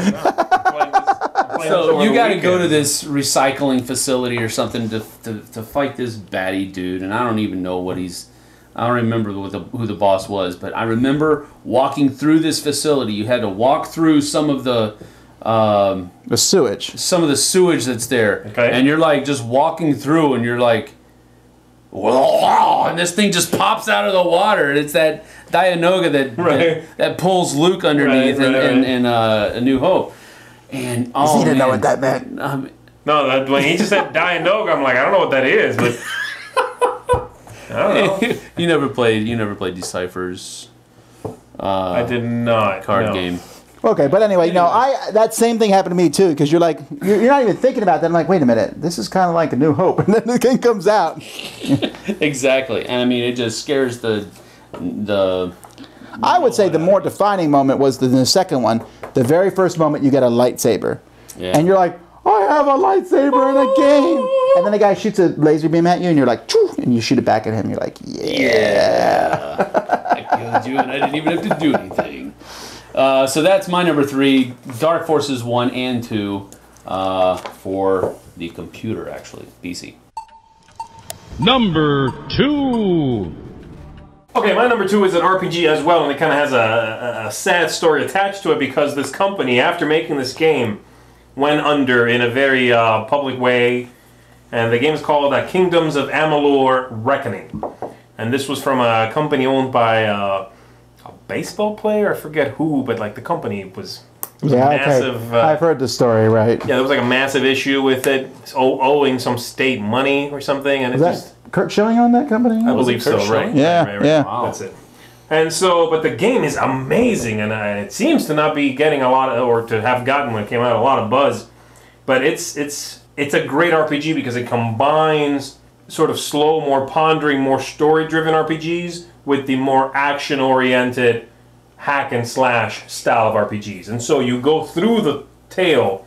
So you got to go to this recycling facility or something to fight this baddie dude, and I don't even know what he's. I don't remember who the boss was, but I remember walking through this facility. You had to walk through some of the sewage. Some of the sewage that's there, Okay. and you're like just walking through, and you're like, whoa, and this thing just pops out of the water, and it's that Dianoga that pulls Luke underneath in A New Hope. And He didn't know what that meant. No, when he just said Dianoga, I'm like, I don't know what that is, but I don't know. You never played Decipher's I did not. card game. Okay, but anyway, that same thing happened to me too, because you're like, you're not even thinking about that. I'm like, wait a minute, this is kind of like A New Hope, and then the game comes out. Exactly, and I mean, it just scares the. I would say the more defining moment was the second one. The very first moment you get a lightsaber, and you're like, I have a lightsaber in a game, and then the guy shoots a laser beam at you, and you're like, choo, and you shoot it back at him. You're like, yeah. I killed you, and I didn't even have to do anything. So that's my number 3, Dark Forces 1 and 2 for the computer, actually, PC. Number 2. Okay, my number 2 is an RPG as well, and it kind of has a sad story attached to it because this company, after making this game, went under in a very public way, and the game is called Kingdoms of Amalur Reckoning. And this was from a company owned by a baseball player, I forget who, but like the company was massive. Okay. I've heard the story, right? Yeah, there was like a massive issue with it, owing some state money or something, and Is that Kurt Schilling on that company? I believe so, right? Yeah, right. yeah. Wow. That's it. And so, but the game is amazing, and it seems to not be getting a lot of, or to have gotten when it came out, a lot of buzz. But it's a great RPG because it combines sort of slow, more pondering, more story-driven RPGs with the more action-oriented hack and slash style of RPGs. And so you go through the tale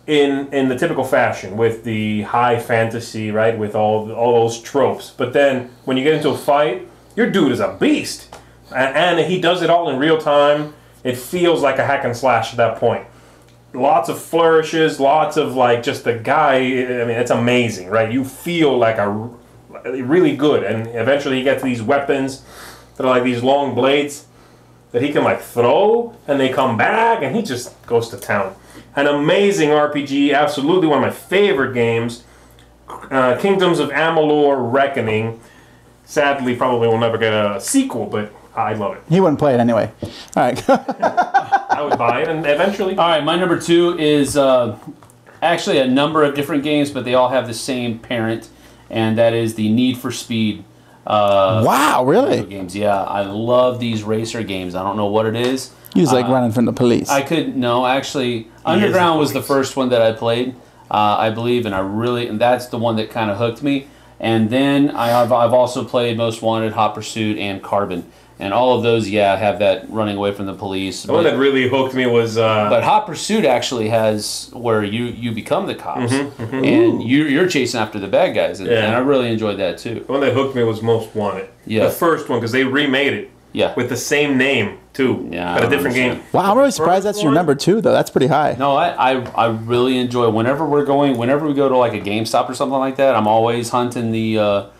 in the typical fashion with the high fantasy, right, with all those tropes. But then when you get into a fight, your dude is a beast. And he does it all in real time. It feels like a hack and slash at that point. Lots of flourishes, lots of like just the guy, I mean, it's amazing, right? You feel like really good. And eventually he gets these weapons that are like these long blades that he can like throw and they come back and he just goes to town. An amazing RPG, absolutely one of my favorite games. Kingdoms of Amalur Reckoning. Sadly, probably will never get a sequel, but I love it. He wouldn't play it anyway. All right. I would buy it, and eventually. All right, my number 2 is actually a number of different games, but they all have the same parent, and that is the Need for Speed. Wow, really? Games. Yeah, I love these racer games. I don't know what it is. He was like running from the police. Actually, Underground was the first one that I played, I believe, and that's the one that kind of hooked me. And then I've also played Most Wanted, Hot Pursuit, and Carbon. And all of those, have that running away from the police. The one that really hooked me was... But Hot Pursuit actually has where you become the cops. And you're chasing after the bad guys. And I really enjoyed that, too. The one that hooked me was Most Wanted. Yeah. The first one, because they remade it with the same name too. Yeah, but a different game. Wow, I'm really surprised that's your number 2, though. That's pretty high. No, I really enjoy whenever we go to like a GameStop or something like that. I'm always hunting the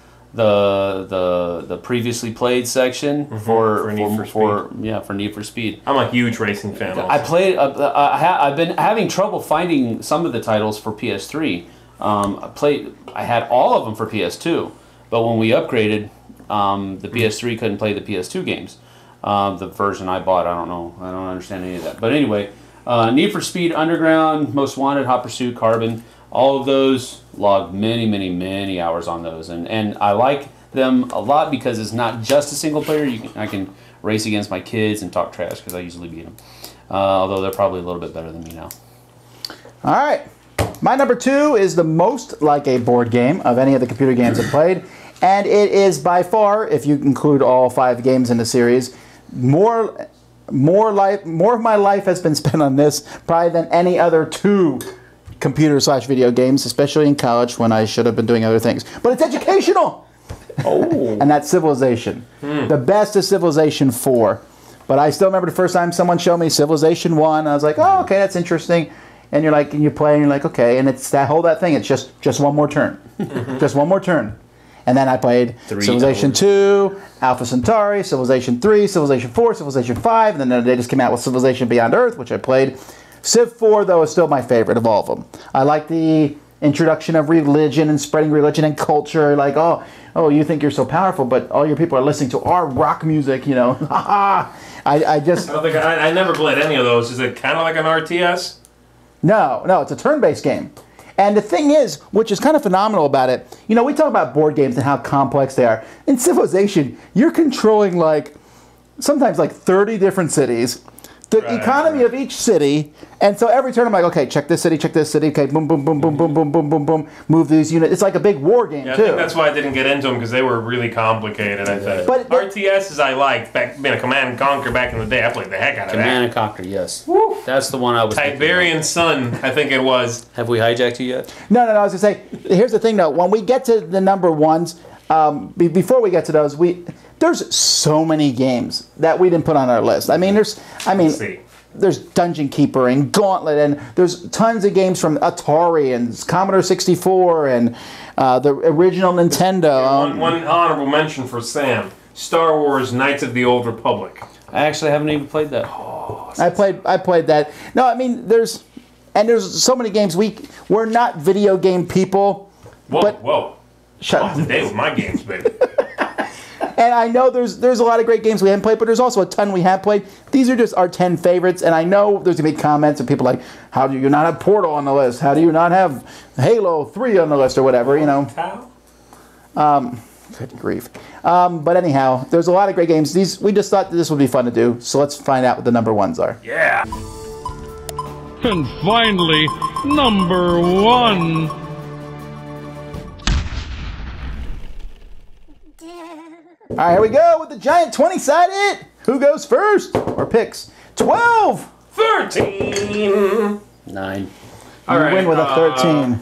previously played section for Need for Speed. I'm a huge racing fan. Also. I played. I've been having trouble finding some of the titles for PS3. I had all of them for PS2, but when we upgraded, the PS3 couldn't play the PS2 games. The version I bought, I don't know. I don't understand any of that. But anyway, Need for Speed Underground, Most Wanted, Hot Pursuit, Carbon, all of those logged many hours on those, and I like them a lot because it's not just a single player. I can race against my kids and talk trash because I usually beat them. Although they're probably a little bit better than me now. All right. My number 2 is the most like a board game of any of the computer games I've played, and it is by far, if you include all 5 games in the series, more of my life has been spent on this probably than any other 2 computer/video games, especially in college when I should have been doing other things. But it's educational. Oh. And that's Civilization. The best is Civilization 4. But I still remember the first time someone showed me Civilization 1. I was like, oh, okay, that's interesting. And you're like, and you play, and you're like, okay, and it's that thing. It's just one more turn, just one more turn. And then I played Civilization 2, Alpha Centauri, Civilization 3, Civilization 4, Civilization 5, and then they just came out with Civilization Beyond Earth, which I played. Civ 4, though, is still my favorite of all of them. I like the introduction of religion and spreading religion and culture. Like, oh, you think you're so powerful, but all your people are listening to our rock music, you know. I never played any of those. Is it kind of like an RTS? No, it's a turn-based game. And the thing is, which is kind of phenomenal about it, you know, we talk about board games and how complex they are. In Civilization, you're controlling sometimes 30 different cities, the economy of each city, and so every turn I'm like, okay, check this city, okay, boom, boom, boom, boom, boom, boom, boom, boom, boom, move these units. It's like a big war game, too. I think that's why I didn't get into them, because they were really complicated, I think. But RTSs I liked, being a Command and Conquer back in the day, I played the heck out of that. Command and Conquer, yes. Woo. That's the one I was Tiberian Sun, I think it was. Have we hijacked you yet? No, I was going to say, here's the thing, though. When we get to the number 1s, before we get to those, there's so many games that we didn't put on our list. There's Dungeon Keeper and Gauntlet, and there's tons of games from Atari and Commodore 64 and the original Nintendo. One honorable mention for Sam: Star Wars: Knights of the Old Republic. I actually haven't even played that. Oh, I played that. No, I mean there's so many games. We're not video game people. Whoa! Shut up today with my games, baby. And I know there's a lot of great games we haven't played, but there's also a ton we have played. These are just our 10 favorites, and I know there's going to be comments of people like, how do you not have Portal on the list? How do you not have Halo 3 on the list or whatever, you know? Good grief. But anyhow, there's a lot of great games. We just thought this would be fun to do, so let's find out what the number 1s are. Yeah. And finally, number 1. All right, here we go with the giant 20-sided. Who goes first? Or picks 12. 13. 9. All right. Win with a 13.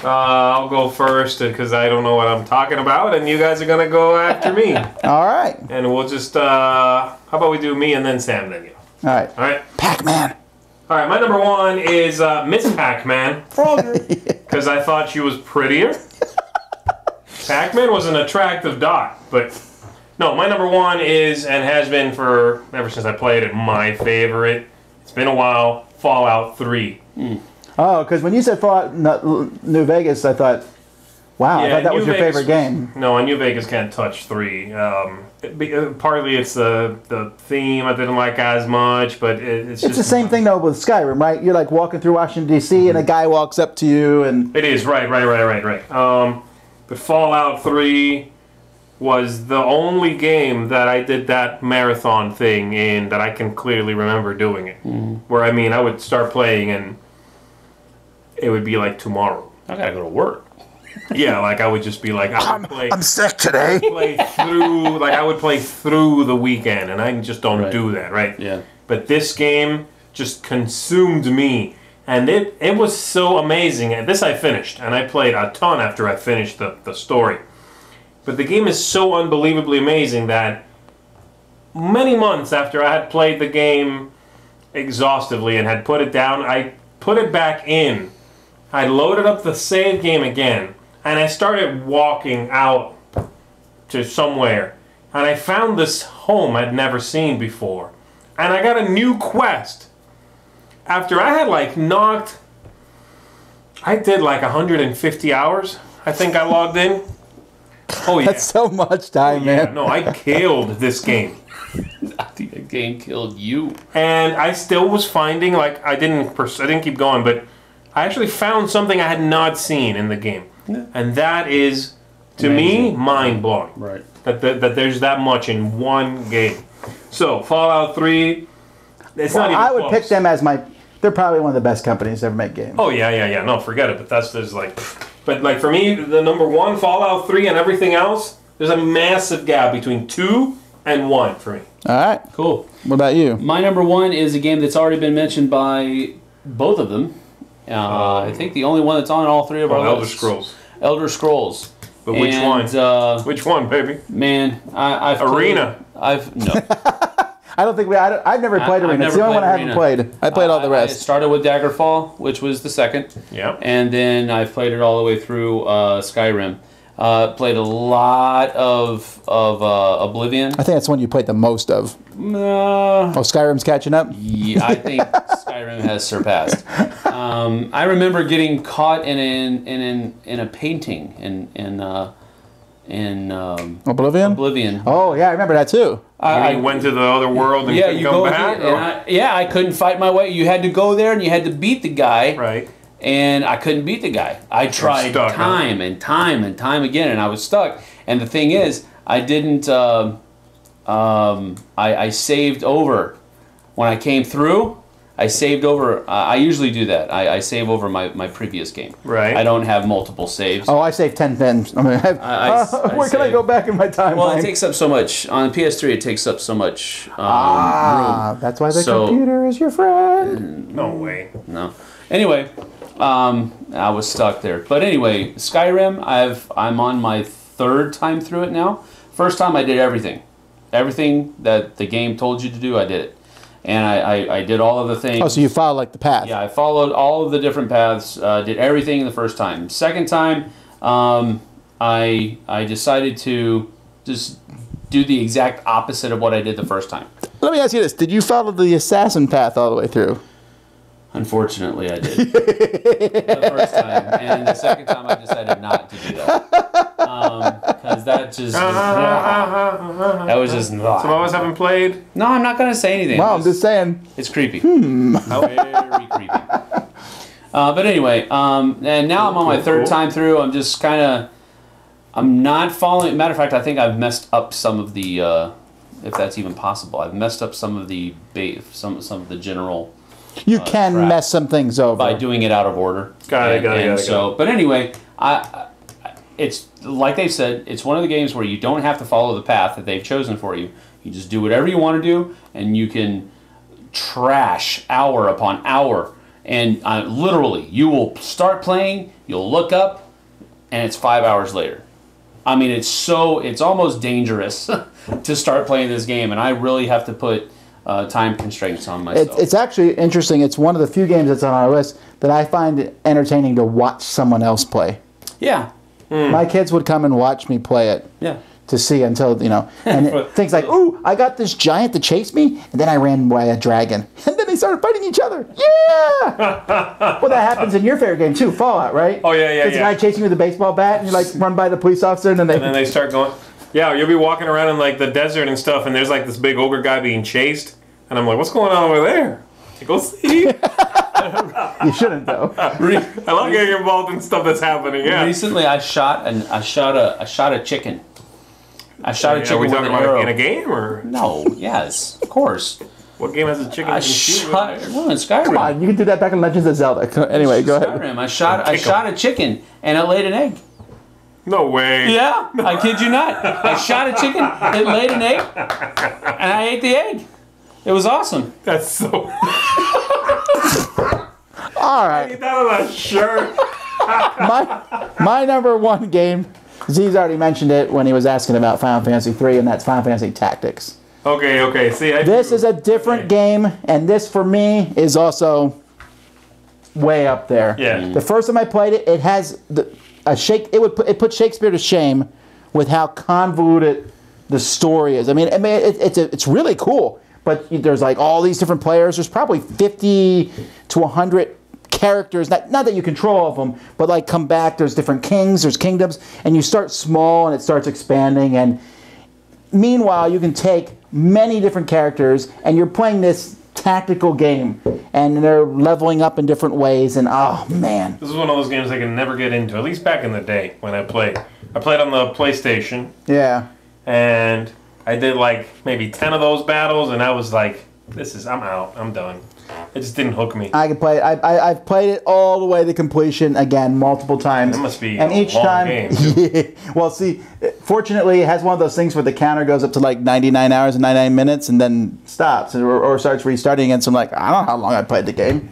I'll go first because I don't know what I'm talking about, and you guys are gonna go after me. All right. And we'll just how about we do me and then Sam, then you. All right. All right. Pac-Man. All right. My number 1 is Miss Pac-Man, because I thought she was prettier. Pac-Man was an attractive dot, but. No, my number 1 is, and has been ever since I played it, my favorite. It's been a while, Fallout 3. Oh, because when you said Fallout New Vegas, I thought, wow, I thought that was your favorite game. No, New Vegas can't touch 3. Partly it's the theme I didn't like as much, but it's just... It's the same thing, though, with Skyrim, right? You're like walking through Washington, D.C., and a guy walks up to you, and... It is, right. But Fallout 3... was the only game that I did that marathon thing in that I can clearly remember doing it. Where, I would start playing and it would be like tomorrow. I gotta go to work. Yeah, I would just be like, I'm sick today. I would play through the weekend, and I just don't do that, right? Yeah. But this game just consumed me. And it was so amazing. And this I finished, and I played a ton after I finished the story. But the game is so unbelievably amazing that many months after I had played the game exhaustively and had put it down, I put it back in. I loaded up the save game again, and I started walking out to somewhere. And I found this home I'd never seen before. And I got a new quest. After I had like knocked... I did like 150 hours. I think I logged in. Oh yeah. That's so much time, man. No, I killed this game. I think the game killed you. And I still was finding, like, I didn't keep going, but I actually found something I had not seen in the game. Yeah. And that is, to me, mind-blowing. Right. That there's that much in one game. So, Fallout 3, it's not even I would close. pick them as my... They're probably one of the best companies to ever make games. Oh, yeah. No, forget it. But there's like... But, like, for me, the number 1, Fallout 3, and everything else, there's a massive gap between 2 and 1 for me. All right. Cool. What about you? My number 1 is a game that's already been mentioned by both of them. I think the only one that's on all three of our Elder lists. Scrolls. Elder Scrolls. But which one? Which one, baby? Man, I've Arena. No. I don't think I've never played Arena. It's the only one I haven't played. I played all the rest. I started with Daggerfall, which was the second. Yeah. And then I've played it all the way through Skyrim. Played a lot of Oblivion. I think that's one you played the most of. Skyrim's catching up? Yeah, I think Skyrim has surpassed. I remember getting caught in a painting in Oblivion? Oblivion. Oh, yeah, I remember that too. I went to the other world and couldn't come back? I couldn't fight my way. You had to go there and you had to beat the guy. Right. And I couldn't beat the guy. I tried time and time again, and I was stuck. And the thing is, I didn't... I saved over. When I came through, I saved over. I usually do that. I save over my previous game. Right. I don't have multiple saves. Oh, I saved 10 pins. I mean, where can I go back in my timeline? Well, it takes up so much. On PS3, it takes up so much room. That's why the computer is your friend. No way. No. Anyway, I was stuck there. But anyway, Skyrim, I'm on my third time through it now. First time I did everything. Everything that the game told you to do, I did it. And I did all of the things. Oh, so you followed like the path. Yeah, I followed all of the different paths, did everything the first time. Second time, I decided to just do the exact opposite of what I did the first time. Let me ask you this. Did you follow the assassin path all the way through? Unfortunately, I did. The first time. And the second time, I decided not to do that. Because that just... that was just not... Some of us haven't played? No, I'm not going to say anything. Well, I'm just saying. It's creepy. Very creepy. But anyway, and now I'm on my third time through. I'm just kind of... I'm not following... Matter of fact, I think I've messed up some of the... if that's even possible. I've messed up some of the... Some of the general... You can mess some things over by doing it out of order. Got it. But anyway, it's like they said, it's one of the games where you don't have to follow the path that they've chosen for you. You just do whatever you want to do, and you can trash hour upon hour. And literally, you will start playing, you'll look up, and it's 5 hours later. I mean, it's almost dangerous to start playing this game, and I really have to put time constraints on myself. It's actually interesting. It's one of the few games that's on our list that I find entertaining to watch someone else play. Yeah. My kids would come and watch me play it. Yeah. To see until, and things like, ooh, I got this giant to chase me, and then I ran by a dragon. And then they started fighting each other. Yeah! Well, that happens in your favorite game, too, Fallout, right? Oh, yeah. There's a guy chasing you with a baseball bat, and you, run by the police officer, and then they start going... Yeah, you'll be walking around in, the desert and stuff, and there's, this big ogre guy being chased. And I'm like, what's going on over there? Go see. You shouldn't, though. I love getting involved in stuff that's happening. Yeah. Recently, I shot a chicken. I shot a chicken. Are we with talking an about arrow. it in a game or? No. Yes. Of course. What game has a chicken? I shot. No, in Skyrim. Come on, you can do that back in Legends of Zelda. Anyway, go ahead. Skyrim. I shot a chicken and it laid an egg. No way. Yeah, I kid you not. I shot a chicken. It laid an egg, and I ate the egg. It was awesome. That's so... All right. Get that on a shirt. my number one game, Zee's already mentioned it when he was asking about Final Fantasy 3, and that's Final Fantasy Tactics. Okay. See, this is a different game, and this for me is also way up there. Yeah. The first time I played it, it has it put Shakespeare to shame with how convoluted the story is. I mean, it's really cool, but there's like all these different players. There's probably 50 to 100 characters. Not that you control all of them, but like come back. There's different kings. There's kingdoms, and you start small, and it starts expanding. And meanwhile, you can take many different characters, and you're playing this tactical game, and they're leveling up in different ways, and oh man, this is one of those games I can never get into, at least back in the day when I played on the PlayStation, and I did like maybe 10 of those battles, and I was like, I'm out, I'm done. It just didn't hook me. I can play it. I've played it all the way to completion again multiple times. It must be and a each long time, game. Yeah. Well, see, fortunately, it has one of those things where the counter goes up to like 99 hours and 99 minutes and then stops or starts restarting again. So I'm like, I don't know how long I played the game.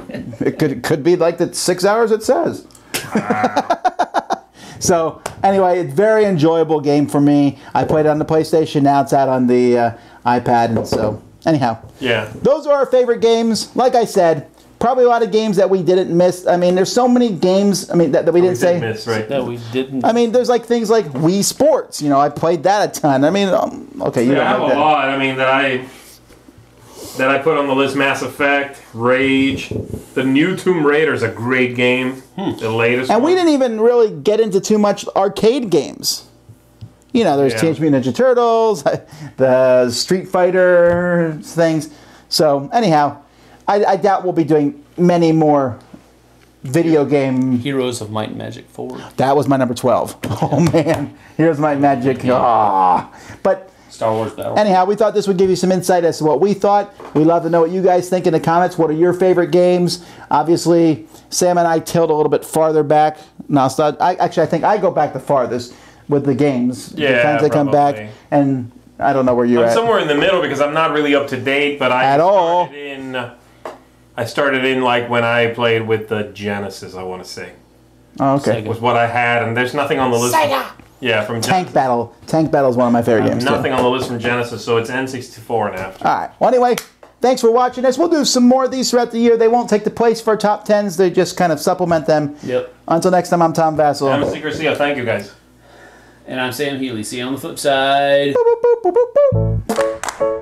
It could be like the 6 hours it says. Wow. So anyway, it's a very enjoyable game for me. I played it on the PlayStation. Now it's out on the iPad, and so. Anyhow, yeah, those are our favorite games. Like I said, probably a lot of games that we didn't miss. I mean, there's so many games. I mean, that we didn't say. Miss, right? That we didn't. I mean, there's like things like Wii Sports. You know, I played that a ton. I mean, okay, you don't I have like a that. lot. I mean, that I put on the list. Mass Effect, Rage, the new Tomb Raider is a great game. The latest. And one. we didn't even really get into too much arcade games. You know, there's Teenage Mutant Ninja Turtles, the Street Fighter things. So, anyhow, I doubt we'll be doing many more video game... Heroes of Might and Magic 4. That was my number 12. Oh, man. Heroes of Might and Magic. But... Star Wars Battle. Anyhow, we thought this would give you some insight as to what we thought. We'd love to know what you guys think in the comments. What are your favorite games? Obviously, Sam and I tilt a little bit farther back. I think I go back the farthest with the games. Yeah, sometimes they come back, and I don't know where you're I'm at. somewhere in the middle because I'm not really up to date, but I started in like when I played with the Genesis, I want to say. Oh, okay. Was what I had, and there's nothing on the list. Sega! Yeah, from Tank Battle. Tank Battle is one of my favorite games. Nothing on the list from Genesis, so it's N64 and after. All right. Well, anyway, thanks for watching us. We'll do some more of these throughout the year. They won't take the place for our top 10s. They just kind of supplement them. Yep. Until next time, I'm Tom Vasel. I'm Zee Garcia. Thank you, guys. And I'm Sam Healey. See you on the flip side. Boop, boop, boop, boop, boop.